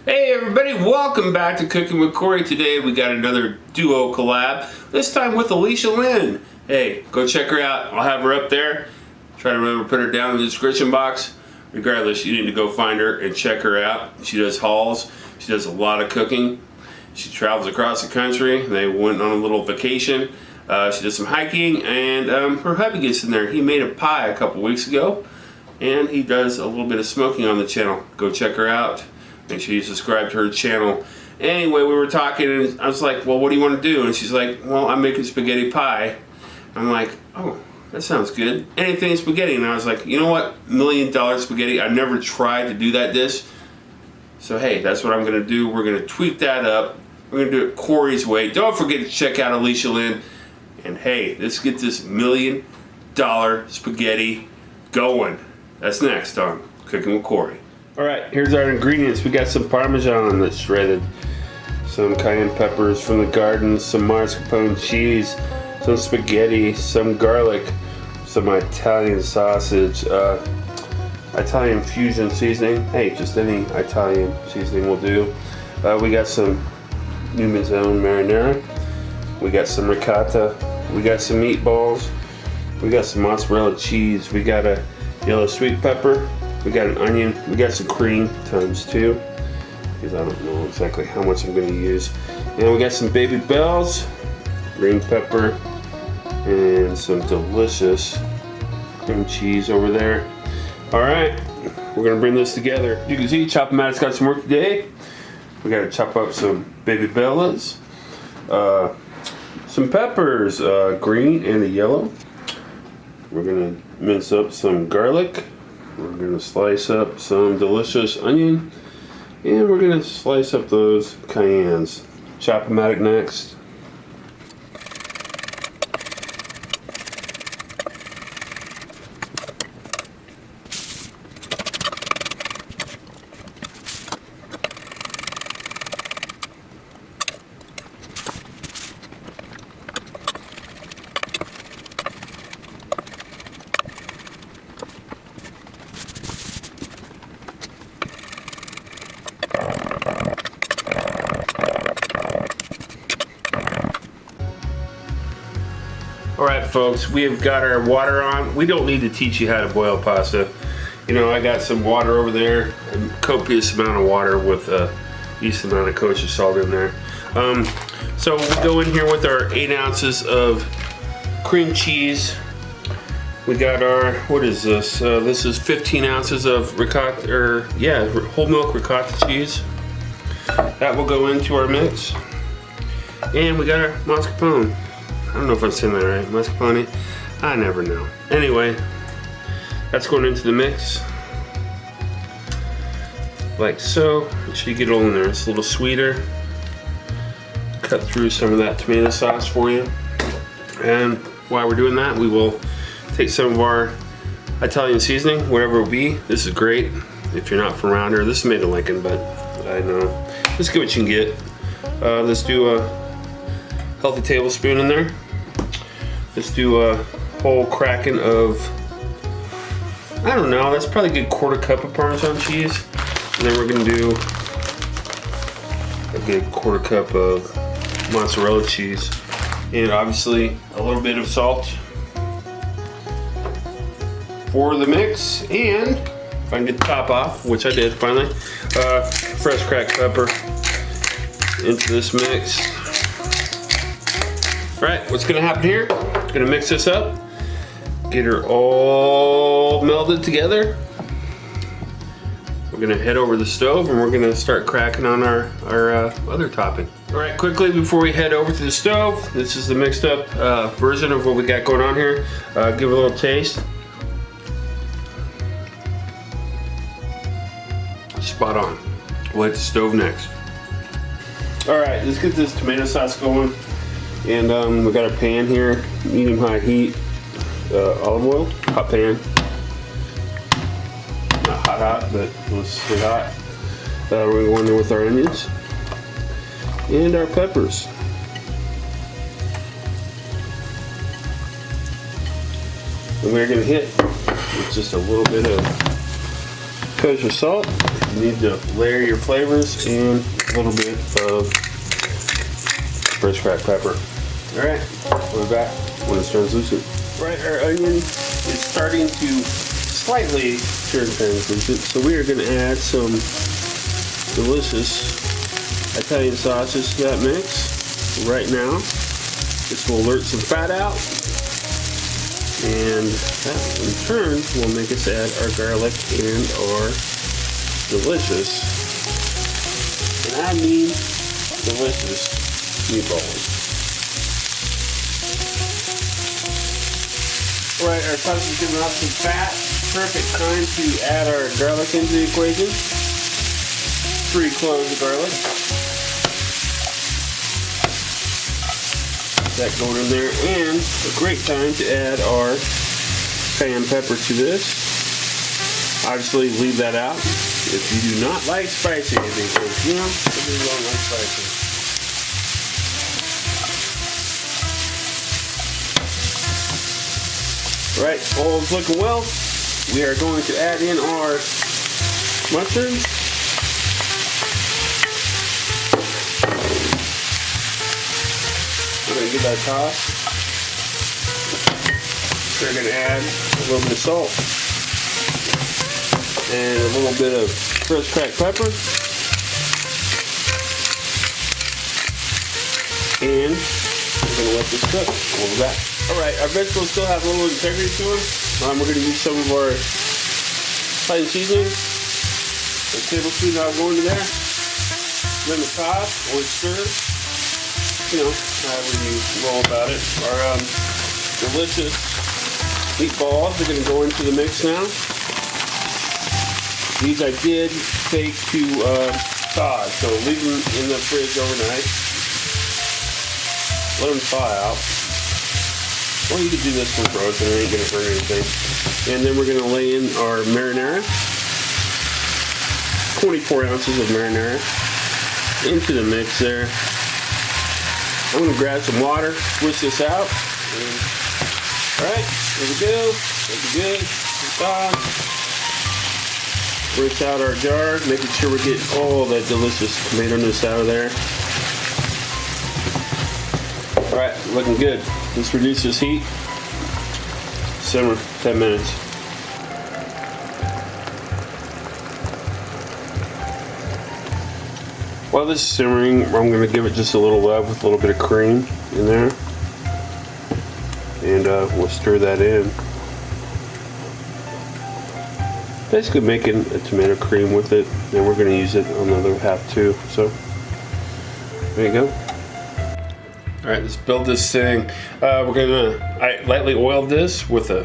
Hey everybody, welcome back to Cooking with Corey. Today we got another duo collab, this time with Alicia Lynn. Hey, go check her out. I'll have her up there. Try to remember to put her down in the description box. Regardless, you need to go find her and check her out. She does hauls. She does a lot of cooking. She travels across the country. They went on a little vacation. She does some hiking, and her hubby gets in there. He made a pie a couple weeks ago, and he does a little bit of smoking on the channel. Go check her out. Make sure you subscribe to her channel. Anyway, we were talking, and I was like, well, what do you want to do? And she's like, well, I'm making spaghetti pie. I'm like, oh, that sounds good. Anything spaghetti. And I was like, you know what? $1 million spaghetti. I've never tried to do that dish. So, hey, that's what I'm going to do. We're going to tweak that up. We're going to do it Corey's way. Don't forget to check out Alicia Lynn. And, hey, let's get this $1 million spaghetti going. That's next on Cooking with Corey. Alright, here's our ingredients. We got some Parmesan that's shredded, some cayenne peppers from the garden, some mascarpone cheese, some spaghetti, some garlic, some Italian sausage, Italian fusion seasoning. Hey, just any Italian seasoning will do. We got some Newman's Own marinara. We got some ricotta. We got some meatballs. We got some mozzarella cheese. We got a yellow sweet pepper. We got an onion, we got some cream times 2, because I don't know exactly how much I'm going to use. And we got some baby bells, green pepper, and some delicious cream cheese over there. Alright, we're going to bring this together. You can see Chop-O-Matic's got some work today. We got to chop up some baby bellas, some peppers, green and a yellow. We're going to mince up some garlic. We're going to slice up some delicious onion, and we're going to slice up those cayennes. Chop-O-Matic next. Alright folks, we have got our water on. We don't need to teach you how to boil pasta. You know, I got some water over there, a copious amount of water with a decent amount of kosher salt in there. So we go in here with our 8 ounces of cream cheese. We got our, what is this? This is 15 ounces of ricotta, or yeah, whole milk ricotta cheese. That will go into our mix. And we got our mascarpone. I don't know if I'm saying that right. Mascarpone? I never know. Anyway, that's going into the mix. Like so. Make sure you get it all in there. It's a little sweeter. Cut through some of that tomato sauce for you. And while we're doing that, we will take some of our Italian seasoning, whatever it will be. This is great if you're not from around here. This is made in Lincoln, but I know. Just get what you can get. Let's do a healthy tablespoon in there. Let's do a whole cracking of, I don't know, that's probably a good 1/4 cup of Parmesan cheese. And then we're gonna do a good 1/4 cup of mozzarella cheese. And obviously a little bit of salt for the mix. And if I can get the top off, which I did finally, fresh cracked pepper into this mix. Alright, what's gonna happen here? Gonna mix this up, get her all melded together. We're gonna head over to the stove and we're gonna start cracking on our other topping. Alright, quickly before we head over to the stove, this is the mixed up version of what we got going on here. Give it a little taste. Spot on. We'll hit the stove next. Alright, let's get this tomato sauce going. And we got a pan here, medium high heat, olive oil, hot pan. Not hot, but let's stay hot. We're going to go in there with our onions and our peppers. And we're going to hit with just a little bit of kosher salt. You need to layer your flavors and a little bit of fresh cracked pepper. Alright, we'll be back when it's translucent. Right, our onion is starting to slightly turn translucent, so we are going to add some delicious Italian sauces to that mix right now. This will alert some fat out, and that in turn will make us add our garlic and our delicious, and I mean delicious, meatballs. Alright, our sauce is giving off some fat. Perfect time to add our garlic into the equation. 3 cloves of garlic. That going in there, and a great time to add our cayenne pepper to this. Obviously, leave that out if you do not like spicy, because you know some people don't like spicy. Right, all is looking well. We are going to add in our mushrooms. We're going to give that a toss. We're going to add a little bit of salt and a little bit of fresh cracked pepper. And we're going to let this cook. We'll be back. Alright, our vegetables still have a little integrity to them. We're going to use some of our Italian seasoning. A tablespoon that'll go into there. Then the top or stir. You know, however you roll about it. Our delicious meatballs are going to go into the mix now. These I did take to thaw, so leave them in the fridge overnight. Let them thaw out. Or you could do this for frozen, it ain't gonna hurt anything. And then we're gonna lay in our marinara. 24 ounces of marinara into the mix there. I'm gonna grab some water, switch this out. Alright, here we go. Looking good. Rinse out our jar, making sure we get all that delicious tomato-ness out of there. Alright, looking good. Let's reduce this heat. Simmer 10 minutes. While this is simmering, I'm going to give it just a little love with a little bit of cream in there. And we'll stir that in. Basically making a tomato cream with it. And we're going to use it on the other half too. So, there you go. Alright, let's build this thing. I lightly oiled this with a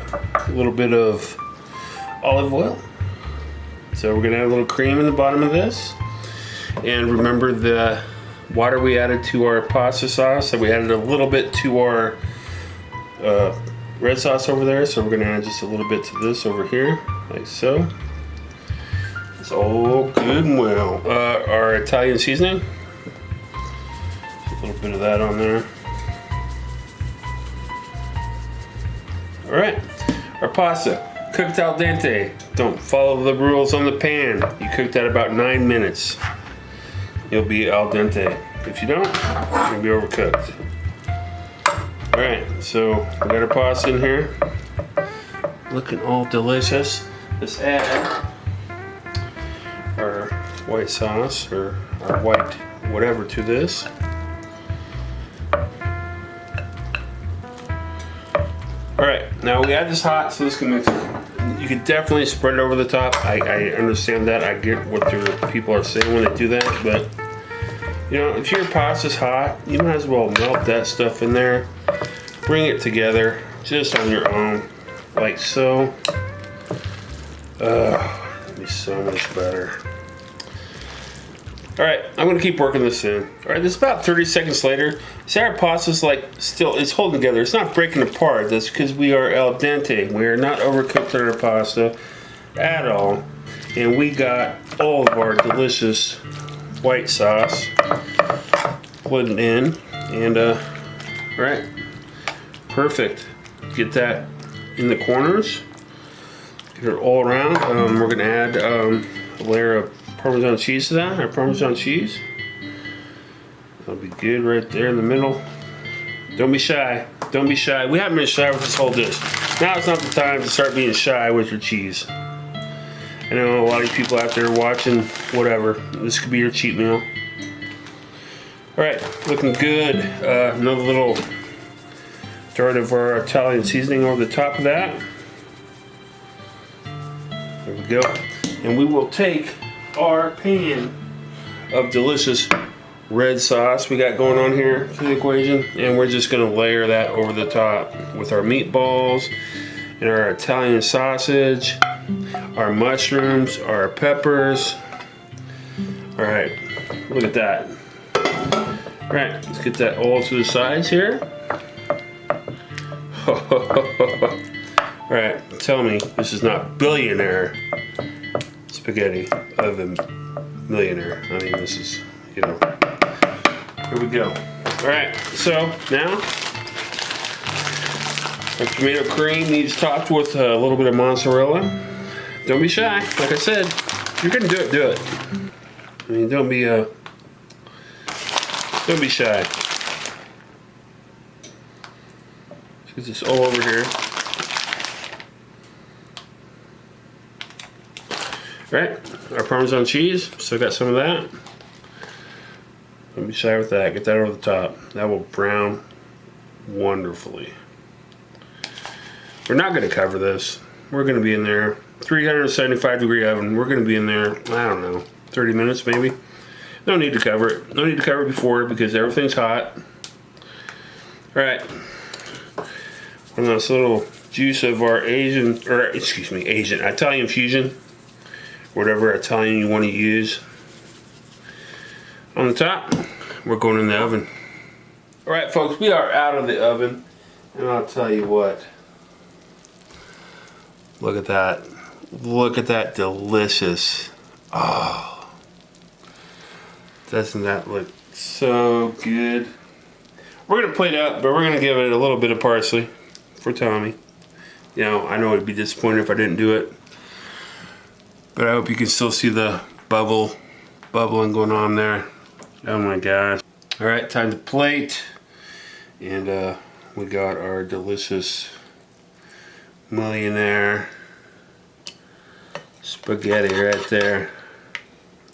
little bit of olive oil. So we're going to add a little cream in the bottom of this. And remember the water we added to our pasta sauce, that we added a little bit to our red sauce over there. So we're going to add just a little bit to this over here, like so. It's all good and well. Our Italian seasoning. A little bit of that on there. Alright, our pasta, cooked al dente. Don't follow the rules on the pan. You cook that about 9 minutes. You'll be al dente. If you don't, you're gonna be overcooked. Alright, so we got our pasta in here. Looking all delicious. Let's add our white sauce, or our white whatever, to this. Alright, now we got this hot, so this can mix it. You can definitely spread it over the top. I understand that. I get what people are saying when they do that, but you know, if your pasta's hot, you might as well melt that stuff in there. Bring it together just on your own, like so. It'll be so much better. Alright, I'm gonna keep working this in. Alright, this is about 30 seconds later. See, our pasta's like still, it's holding together. It's not breaking apart. That's because we are al dente. We are not overcooked on our pasta at all. And we got all of our delicious white sauce blended in. And alright, perfect. Get that in the corners. Get it all around. We're gonna add a layer of Parmesan cheese to that, our Parmesan cheese. That'll be good right there in the middle. Don't be shy. Don't be shy. We haven't been shy with this whole dish. Now it's not the time to start being shy with your cheese. I know a lot of people out there watching, whatever. This could be your cheat meal. Alright, looking good. Another little dart of our Italian seasoning over the top of that. There we go. And we will take our pan of delicious red sauce we got going on here to the equation, and we're just going to layer that over the top with our meatballs and our Italian sausage, our mushrooms, our peppers. All right, look at that. All right, let's get that all to the sides here. All right, tell me this is not billionaire spaghetti oven millionaire. I mean, this is, you know. Here we go. All right, so now our tomato cream needs topped with a little bit of mozzarella. Don't be shy. Like I said, if you're gonna do it, do it. I mean, don't be shy. Let's get this all over here. All right, our Parmesan cheese. Still got some of that. Don't be shy with that. Get that over the top. That will brown wonderfully. We're not going to cover this. We're going to be in there. 375-degree oven. We're going to be in there, I don't know, 30 minutes maybe. No need to cover it. No need to cover it before because everything's hot. All right. From this little juice of our Italian fusion. Whatever Italian you want to use. On the top, we're going in the oven. All right, folks, we are out of the oven, and I'll tell you what. Look at that. Look at that delicious. Oh, doesn't that look so good? We're gonna plate it up, but we're gonna give it a little bit of parsley for Tommy. You know, I know it'd be disappointed if I didn't do it, but I hope you can still see the bubbling going on there. Oh my gosh. All right, time to plate. And we got our delicious millionaire spaghetti right there.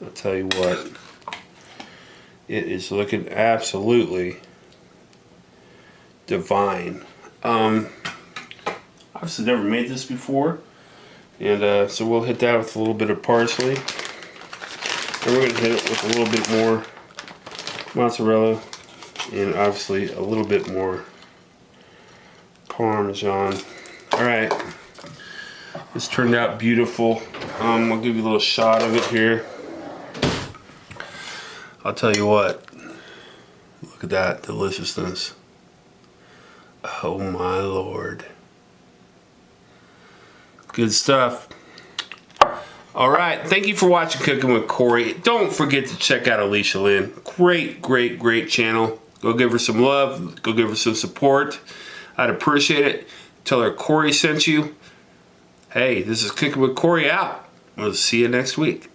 I'll tell you what, it is looking absolutely divine. Obviously never made this before. And so we'll hit that with a little bit of parsley. And we're gonna hit it with a little bit more mozzarella, and obviously a little bit more Parmesan. All right, this turned out beautiful. I'll give you a little shot of it here. I'll tell you what, look at that deliciousness. Oh my Lord. Good stuff. All right, thank you for watching Cooking with Corey. Don't forget to check out Alicia Lynn. Great channel. Go give her some love. Go give her some support. I'd appreciate it. Tell her Corey sent you. Hey, this is Cooking with Corey out. We'll see you next week.